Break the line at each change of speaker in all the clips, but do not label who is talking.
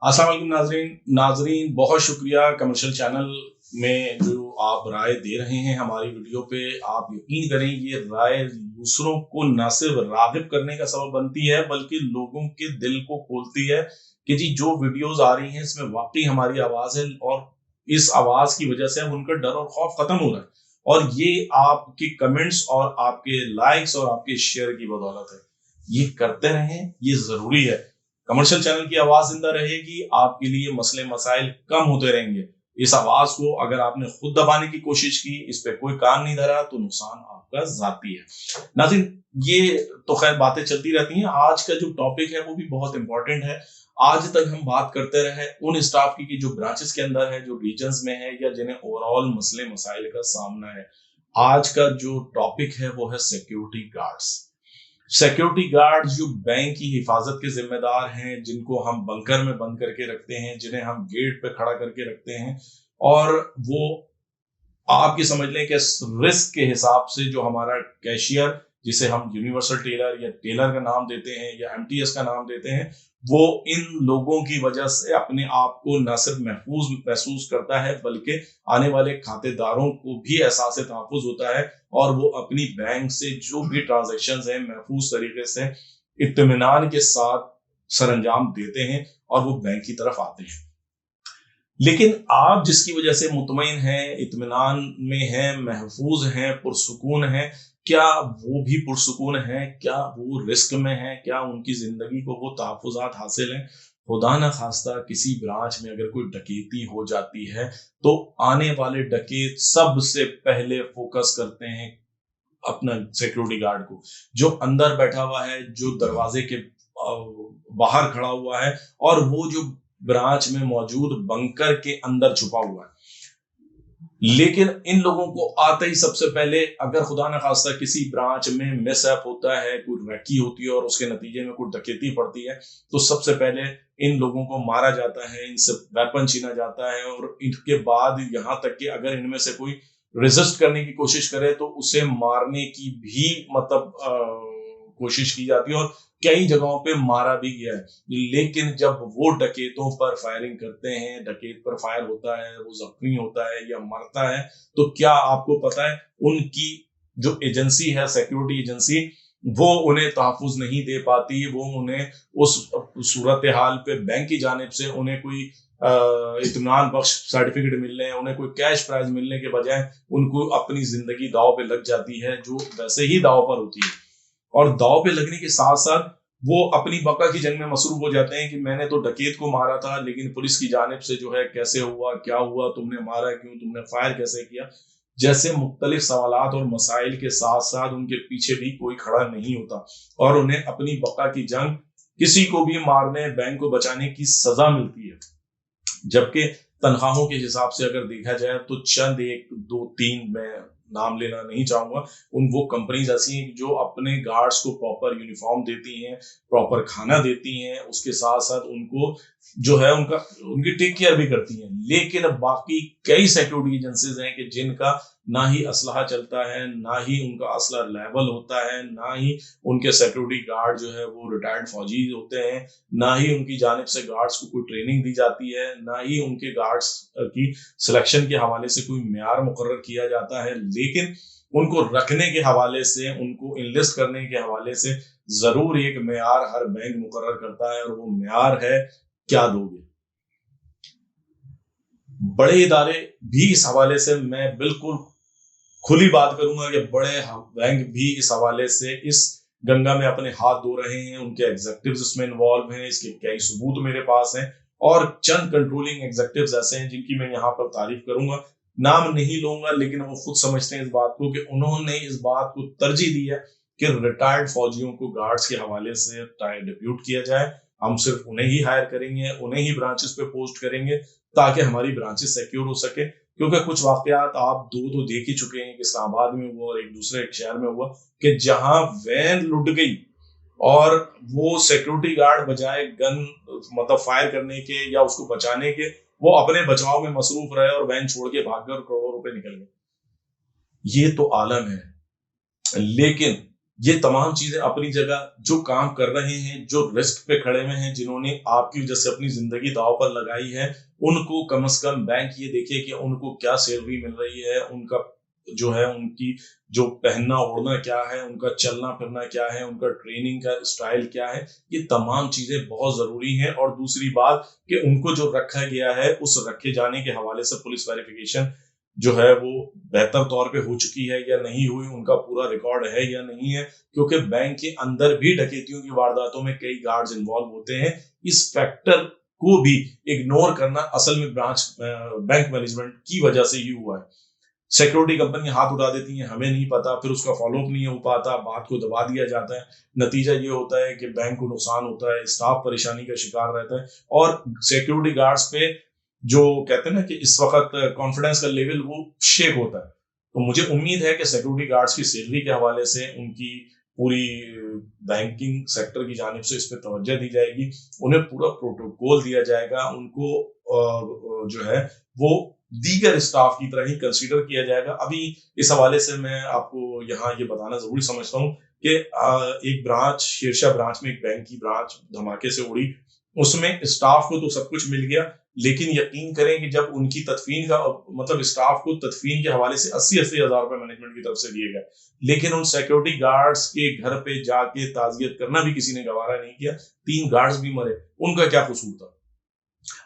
अस्सलाम वालेकुम नाजरीन बहुत शुक्रिया कमर्शियल चैनल में जो आप राय दे रहे हैं हमारी वीडियो पे। आप यकीन करें ये राय दूसरों को न सिर्फ राग़िब करने का सबब बनती है बल्कि लोगों के दिल को खोलती है कि जी जो वीडियोस आ रही हैं इसमें वाकई हमारी आवाज है और इस आवाज की वजह से अब उनका डर और खौफ खत्म हो रहा है। और ये आपके कमेंट्स और आपके लाइक्स और आपके शेयर की बदौलत है। ये करते रहें, ये जरूरी है। कमर्शियल चैनल की आवाज जिंदा रहेगी, आपके लिए मसले मसाइल कम होते रहेंगे। इस आवाज को अगर आपने खुद दबाने की कोशिश की, इस पे कोई कान नहीं धरा, तो नुकसान आपका जाती है। नाज़रीन, ये तो खैर बातें चलती रहती हैं। आज का जो टॉपिक है वो भी बहुत इंपॉर्टेंट है। आज तक हम बात करते रहे उन स्टाफ की जो ब्रांचेस के अंदर है, जो रीजन्स में है या जिन्हें ओवरऑल मसले मसाइल का सामना है। आज का जो टॉपिक है वो है सिक्योरिटी गार्ड्स। सिक्योरिटी गार्ड जो बैंक की हिफाजत के जिम्मेदार हैं, जिनको हम बंकर में बंद करके रखते हैं, जिन्हें हम गेट पे खड़ा करके रखते हैं, और वो आपकी समझ लें कि रिस्क के हिसाब से जो हमारा कैशियर, जिसे हम यूनिवर्सल टेलर या टेलर का नाम देते हैं या एमटीएस का नाम देते हैं, वो इन लोगों की वजह से अपने आप को न सिर्फ महफूज महसूस करता है बल्कि आने वाले खातेदारों को भी एहसास तहफ़्फ़ुज़ होता है और वो अपनी बैंक से जो भी ट्रांजैक्शंस हैं महफूज तरीके से इत्मीनान के साथ सरअंजाम देते हैं और वो बैंक की तरफ आते हैं। लेकिन आप जिसकी वजह से मुतमईन हैं, इत्मीनान में हैं, महफूज हैं, पुरसुकून हैं, क्या वो भी पुरसुकून हैं? क्या वो रिस्क में हैं? क्या उनकी जिंदगी को वो तहफ़्फ़ुज़ात हासिल हैं? खुदा न खास्ता किसी ब्रांच में अगर कोई डकैती हो जाती है तो आने वाले डकैत सबसे पहले फोकस करते हैं अपना सिक्योरिटी गार्ड को, जो अंदर बैठा हुआ है, जो दरवाजे के बाहर खड़ा हुआ है, और वो जो ब्रांच में मौजूद बंकर के अंदर छुपा हुआ है। लेकिन इन लोगों को आते ही सबसे पहले, अगर खुदा न खास्ता किसी ब्रांच में मिसअप होता है, कोई रैकी होती है और उसके नतीजे में कोई डकैती पड़ती है, तो सबसे पहले इन लोगों को मारा जाता है, इनसे वेपन छीना जाता है, और इनके बाद यहाँ तक कि अगर इनमें से कोई रेजिस्ट करने की कोशिश करे तो उसे मारने की भी कोशिश की जाती है और कई जगहों पे मारा भी गया है। लेकिन जब वो डकैतों पर फायरिंग करते हैं, डकैत पर फायर होता है, वो जख्मी होता है या मरता है, तो क्या आपको पता है उनकी जो एजेंसी है, सिक्योरिटी एजेंसी, वो उन्हें तहफ़्फ़ुज़ नहीं दे पाती। वो उन्हें उस सूरत हाल पे बैंक की जानिब से उन्हें कोई इत्मीनान बख्श सर्टिफिकेट मिलने, उन्हें कोई कैश प्राइज मिलने के बजाय उनको अपनी जिंदगी दाव पे लग जाती है, जो वैसे ही दाव पर होती है। और दाव पे लगने के साथ साथ वो अपनी बका की जंग में मसरूफ हो जाते हैं कि मैंने तो डकैत को मारा था, लेकिन पुलिस की जानिब से जो है कैसे हुआ, क्या हुआ, तुमने मारा क्यों, तुमने फायर कैसे किया, जैसे मुख्तलिफ सवालात और मसाइल के साथ साथ उनके पीछे भी कोई खड़ा नहीं होता और उन्हें अपनी बका की जंग, किसी को भी मारने, बैंक को बचाने की सजा मिलती है। जबकि तनख्वाहों के हिसाब से अगर देखा जाए तो चंद, एक दो तीन, मैं नाम लेना नहीं चाहूंगा, वो कंपनीज ऐसी हैं जो अपने गार्ड्स को प्रॉपर यूनिफॉर्म देती हैं, प्रॉपर खाना देती हैं, उसके साथ साथ उनको जो है उनकी टेक केयर भी करती हैं। लेकिन बाकी कई सिक्योरिटी एजेंसीज हैं कि जिनका ना ही असलहा चलता है, ना ही उनका असला लेवल होता है, ना ही उनके सिक्योरिटी गार्ड जो है वो रिटायर्ड फौजी होते हैं, ना ही उनकी जानिब से गार्ड्स को कोई ट्रेनिंग दी जाती है, ना ही उनके गार्ड्स की सिलेक्शन के हवाले से कोई मेयार मुकर्रर किया जाता है। लेकिन उनको रखने के हवाले से, उनको इनलिस्ट करने के हवाले से जरूर एक मेयार हर बैंक मुकर्रर करता है, और वो मेयार है क्या दोगे। बड़े इदारे भी इस हवाले से, मैं बिल्कुल खुली बात करूंगा कि बड़े बैंक भी इस हवाले से इस गंगा में अपने हाथ धो रहे हैं, उनके एग्जीक्यूटिव्स इसमें इन्वॉल्व हैं, इसके कई सबूत मेरे पास हैं, और चंद कंट्रोलिंग एग्जीक्यूटिव्स ऐसे हैं जिनकी मैं यहाँ पर तारीफ करूंगा, नाम नहीं लूंगा, लेकिन वो खुद समझते हैं इस बात को कि उन्होंने इस बात को तरजीह दी है कि रिटायर्ड फौजियों को गार्ड्स के हवाले से डिप्यूट किया जाए। हम सिर्फ उन्हें ही हायर करेंगे, उन्हें ही ब्रांचेस पे पोस्ट करेंगे ताकि हमारी ब्रांचेस सिक्योर हो सके। क्योंकि कुछ वाकयात आप दो तो देख ही चुके हैं कि इस्लामाबाद में हुआ और एक दूसरे शहर में हुआ कि जहां वैन लुट गई और वो सिक्योरिटी गार्ड बजाय गन मतलब फायर करने के या उसको बचाने के, वो अपने बचाव में मसरूफ रहे और वैन छोड़ के भाग गए और करोड़ों रुपए निकल गए। ये तो आलम है। लेकिन ये तमाम चीजें अपनी जगह, जो काम कर रहे हैं, जो रिस्क पे खड़े हुए हैं, जिन्होंने आपकी वजह से अपनी जिंदगी दांव पर लगाई है, उनको कम से कम बैंक ये देखिए कि उनको क्या सैलरी मिल रही है, उनका जो है उनकी जो पहनना ओढ़ना क्या है, उनका चलना फिरना क्या है, उनका ट्रेनिंग का स्टाइल क्या है, ये तमाम चीजें बहुत जरूरी हैं। और दूसरी बात कि उनको जो रखा गया है, उस रखे जाने के हवाले से पुलिस वेरिफिकेशन जो है वो बेहतर तौर पे हो चुकी है या नहीं हुई, उनका पूरा रिकॉर्ड है या नहीं है, क्योंकि बैंक के अंदर भी डकैतियों की वारदातों में कई गार्ड्स इन्वॉल्व होते हैं। इस फैक्टर को भी इग्नोर करना असल में बैंक मैनेजमेंट की वजह से ही हुआ है। सिक्योरिटी कंपनी हाथ उठा देती है, हमें नहीं पता, फिर उसका फॉलोअप नहीं हो पाता, बात को दबा दिया जाता है। नतीजा ये होता है कि बैंक को नुकसान होता है, स्टाफ परेशानी का शिकार रहता है, और सिक्योरिटी गार्ड्स पे जो कहते हैं ना कि इस वक्त कॉन्फिडेंस का लेवल वो शेक होता है। तो मुझे उम्मीद है कि सिक्योरिटी गार्ड्स की सैलरी के हवाले से उनकी पूरी बैंकिंग सेक्टर की जानिब से इस पर तवज्जो दी जाएगी, उन्हें पूरा प्रोटोकॉल दिया जाएगा, उनको जो है वो दीगर स्टाफ की तरह ही कंसीडर किया जाएगा। अभी इस हवाले से मैं आपको यहाँ ये बताना जरूरी समझता हूँ कि एक ब्रांच, शेरशाह ब्रांच में एक बैंक की ब्रांच धमाके से उड़ी, उसमें स्टाफ को तो सब कुछ मिल गया, लेकिन यकीन करें कि जब उनकी तदफीन का मतलब स्टाफ को तदफीन के हवाले से 80-80 हजार रुपए मैनेजमेंट की तरफ से दिए गए, लेकिन उन सिक्योरिटी गार्ड्स के घर पे जाके ताजियत करना भी किसी ने गवारा नहीं किया। 3 गार्ड्स भी मरे, उनका क्या कसूर था?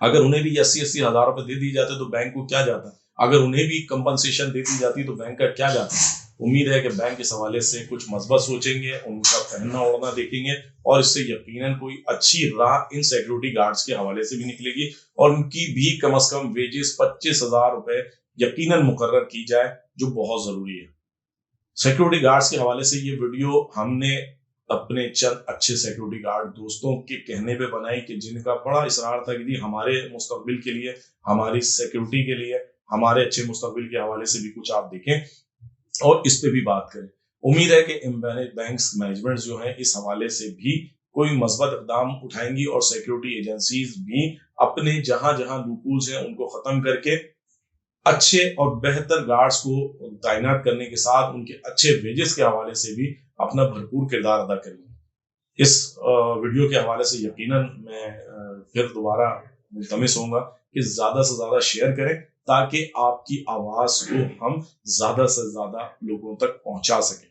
अगर उन्हें भी 80-80 हजार रुपए दे दी जाते तो बैंक को क्या जाता? अगर उन्हें भी कंपनसेशन दे दी जाती तो बैंक का क्या जाता? उम्मीद है कि बैंक इस हवाले से कुछ मस्बत सोचेंगे, उनका पहनना ओढ़ना देखेंगे, और इससे यकीनन कोई अच्छी राह इन सिक्योरिटी गार्ड्स के हवाले से भी निकलेगी, और उनकी भी कम से कम वेजेस 25,000 रुपए यकीनन मुकर्रर की जाए, जो बहुत जरूरी है। सिक्योरिटी गार्ड्स के हवाले से ये वीडियो हमने अपने चंद अच्छे सिक्योरिटी गार्ड दोस्तों के कहने पे बनाई कि जिनका बड़ा इसरार था कि हमारे मुस्तकबिल के लिए, हमारी सिक्योरिटी के लिए, हमारे अच्छे मुस्तकबिल के हवाले से भी कुछ आप देखें और इस पे भी बात करें। उम्मीद है कि बैंक्स मैनेजमेंट जो है इस हवाले से भी कोई मस्बत इक़दाम उठाएंगी, और सिक्योरिटी एजेंसीज भी अपने जहां जहां लूपहोल्स हैं उनको खत्म करके अच्छे और बेहतर गार्ड्स को तैनात करने के साथ उनके अच्छे वेजेस के हवाले से भी अपना भरपूर किरदार अदा करेंगे। इस वीडियो के हवाले से यकीनन मैं फिर दोबारा मुल्तमिस होऊंगा कि ज्यादा से ज्यादा शेयर करें, ताकि आपकी आवाज को हम ज्यादा से ज्यादा लोगों तक पहुंचा सकें।